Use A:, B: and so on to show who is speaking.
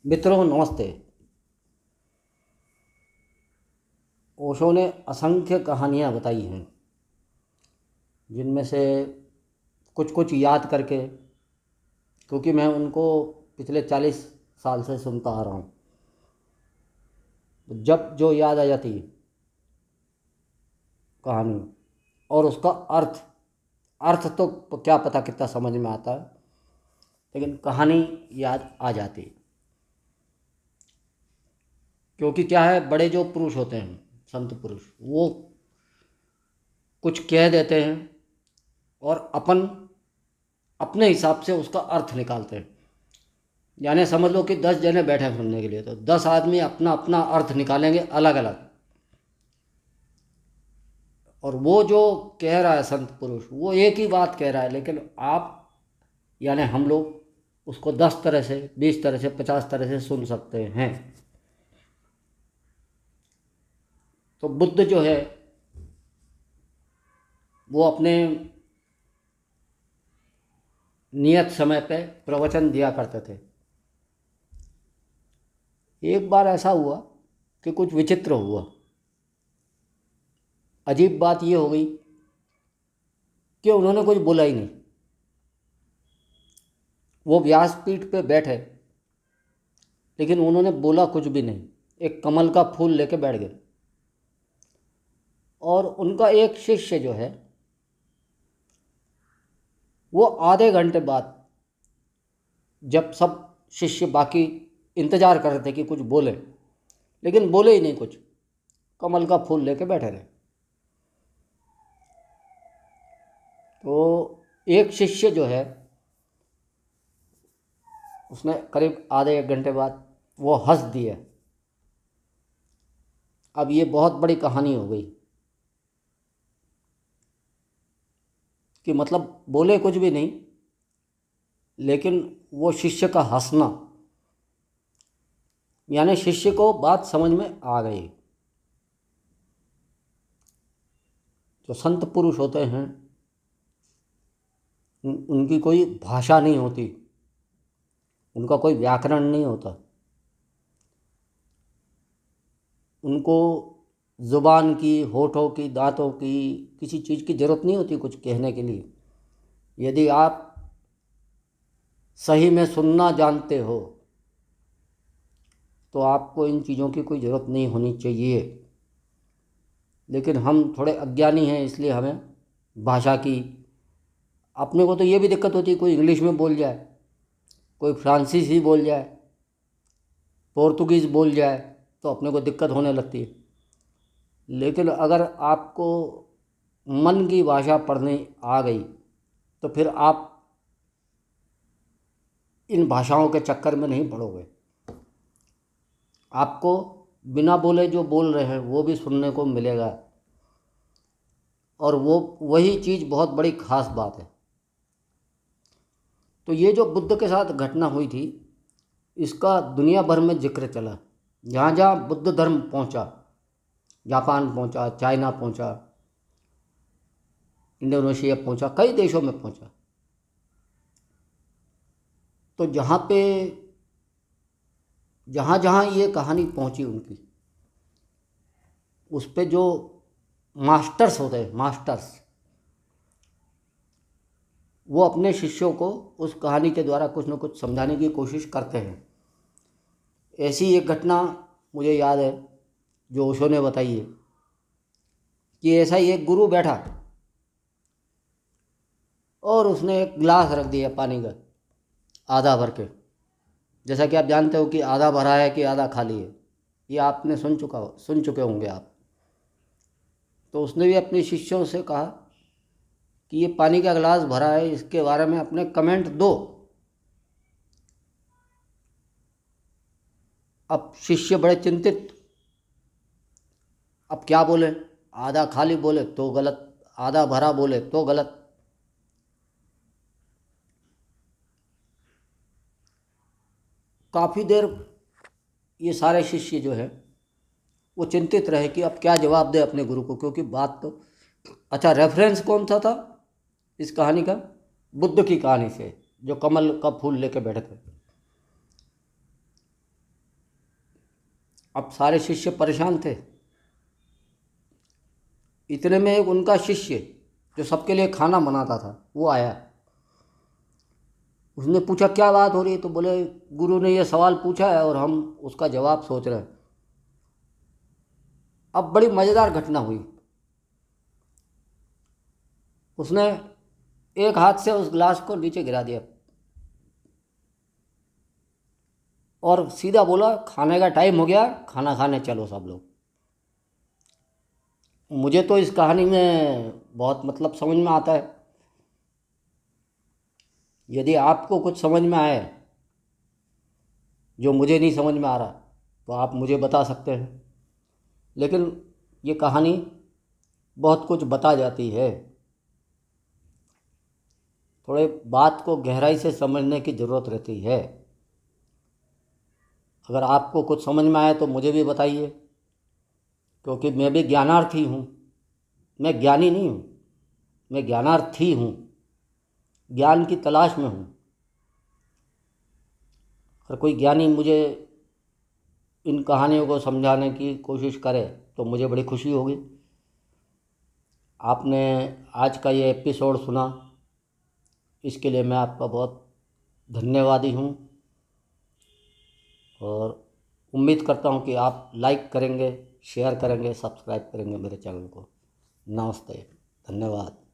A: मित्रों नमस्ते। ओशो ने असंख्य कहानियाँ बताई हैं, जिनमें से कुछ कुछ याद करके, क्योंकि मैं उनको पिछले 40 साल से सुनता आ रहा हूँ, तो जब जो याद आ जाती है कहानी और उसका अर्थ अर्थ तो क्या पता कितना समझ में आता है, लेकिन कहानी याद आ जाती है। क्योंकि क्या है, बड़े जो पुरुष होते हैं, संत पुरुष, वो कुछ कह देते हैं और अपने हिसाब से उसका अर्थ निकालते हैं। यानी समझ लो कि 10 जने बैठे हैं सुनने के लिए, तो 10 आदमी अपना अपना अर्थ निकालेंगे अलग अलग। और वो जो कह रहा है संत पुरुष, वो एक ही बात कह रहा है, लेकिन आप यानी हम लोग उसको 10 तरह से, 20 तरह से, 50 तरह से सुन सकते हैं। तो बुद्ध जो है वो अपने नियत समय पे प्रवचन दिया करते थे। एक बार ऐसा हुआ कि कुछ विचित्र हुआ। अजीब बात ये हो गई कि उन्होंने कुछ बोला ही नहीं। वो व्यासपीठ पे बैठे, लेकिन उन्होंने बोला कुछ भी नहीं। एक कमल का फूल लेके बैठ गए। और उनका एक शिष्य जो है, वो आधे घंटे बाद, जब सब शिष्य बाकी इंतजार कर रहे थे कि कुछ बोले, लेकिन बोले ही नहीं कुछ, कमल का फूल लेके बैठे रहे। तो एक शिष्य जो है, उसने करीब आधे एक घंटे बाद वो हंस दिया। अब ये बहुत बड़ी कहानी हो गई कि मतलब बोले कुछ भी नहीं, लेकिन वो शिष्य का हंसना, यानी शिष्य को बात समझ में आ गई। जो संत पुरुष होते हैं, उनकी कोई भाषा नहीं होती, उनका कोई व्याकरण नहीं होता। उनको ज़ुबान की, होठों की, दांतों की, किसी चीज़ की ज़रूरत नहीं होती कुछ कहने के लिए। यदि आप सही में सुनना जानते हो तो आपको इन चीज़ों की कोई ज़रूरत नहीं होनी चाहिए। लेकिन हम थोड़े अज्ञानी हैं, इसलिए हमें भाषा की, अपने को तो ये भी दिक्कत होती है, कोई इंग्लिश में बोल जाए, कोई फ्रांसीसी बोल जाए, पोर्तुगीज़ बोल जाए, तो अपने को दिक्कत होने लगती है। लेकिन अगर आपको मन की भाषा पढ़ने आ गई, तो फिर आप इन भाषाओं के चक्कर में नहीं पड़ोगे। आपको बिना बोले जो बोल रहे हैं वो भी सुनने को मिलेगा। और वो वही चीज़ बहुत बड़ी ख़ास बात है। तो ये जो बुद्ध के साथ घटना हुई थी, इसका दुनिया भर में जिक्र चला। जहाँ जहाँ बुद्ध धर्म पहुँचा, जापान पहुँचा, चाइना पहुँचा, इंडोनेशिया पहुँचा, कई देशों में पहुँचा। तो जहाँ जहाँ ये कहानी पहुँची उनकी, उस पे जो मास्टर्स होते हैं, मास्टर्स, वो अपने शिष्यों को उस कहानी के द्वारा कुछ न कुछ समझाने की कोशिश करते हैं। ऐसी एक घटना मुझे याद है जो ओशो ने बताई है कि ऐसा ही एक गुरु बैठा और उसने एक गिलास रख दिया पानी का, आधा भर के। जैसा कि आप जानते हो कि आधा भरा है कि आधा खाली है, ये आपने सुन चुके होंगे आप। तो उसने भी अपने शिष्यों से कहा कि ये पानी का गिलास भरा है, इसके बारे में अपने कमेंट दो। अब शिष्य बड़े चिंतित, अब क्या बोले, आधा खाली बोले तो गलत, आधा भरा बोले तो गलत। काफ़ी देर ये सारे शिष्य जो है वो चिंतित रहे कि अब क्या जवाब दे अपने गुरु को, क्योंकि बात तो, अच्छा, रेफरेंस कौन सा था इस कहानी का? बुद्ध की कहानी से, जो कमल का फूल लेके बैठे थे। अब सारे शिष्य परेशान थे। इतने में एक उनका शिष्य जो सबके लिए खाना बनाता था वो आया। उसने पूछा क्या बात हो रही है, तो बोले गुरु ने ये सवाल पूछा है और हम उसका जवाब सोच रहे हैं। अब बड़ी मज़ेदार घटना हुई। उसने एक हाथ से उस गिलास को नीचे गिरा दिया और सीधा बोला खाने का टाइम हो गया, खाना खाने चलो सब लोग। मुझे तो इस कहानी में बहुत मतलब समझ में आता है। यदि आपको कुछ समझ में आए जो मुझे नहीं समझ में आ रहा तो आप मुझे बता सकते हैं। लेकिन ये कहानी बहुत कुछ बता जाती है। थोड़े बात को गहराई से समझने की ज़रूरत रहती है। अगर आपको कुछ समझ में आए तो मुझे भी बताइए, क्योंकि मैं भी ज्ञानार्थी हूँ। मैं ज्ञानी नहीं हूँ, मैं ज्ञानार्थी हूँ, ज्ञान की तलाश में हूँ। अगर कोई ज्ञानी मुझे इन कहानियों को समझाने की कोशिश करे तो मुझे बड़ी खुशी होगी। आपने आज का ये एपिसोड सुना, इसके लिए मैं आपका बहुत धन्यवादी हूँ और उम्मीद करता हूँ कि आप लाइक करेंगे, शेयर करेंगे, सब्सक्राइब करेंगे मेरे चैनल को। नमस्ते, धन्यवाद।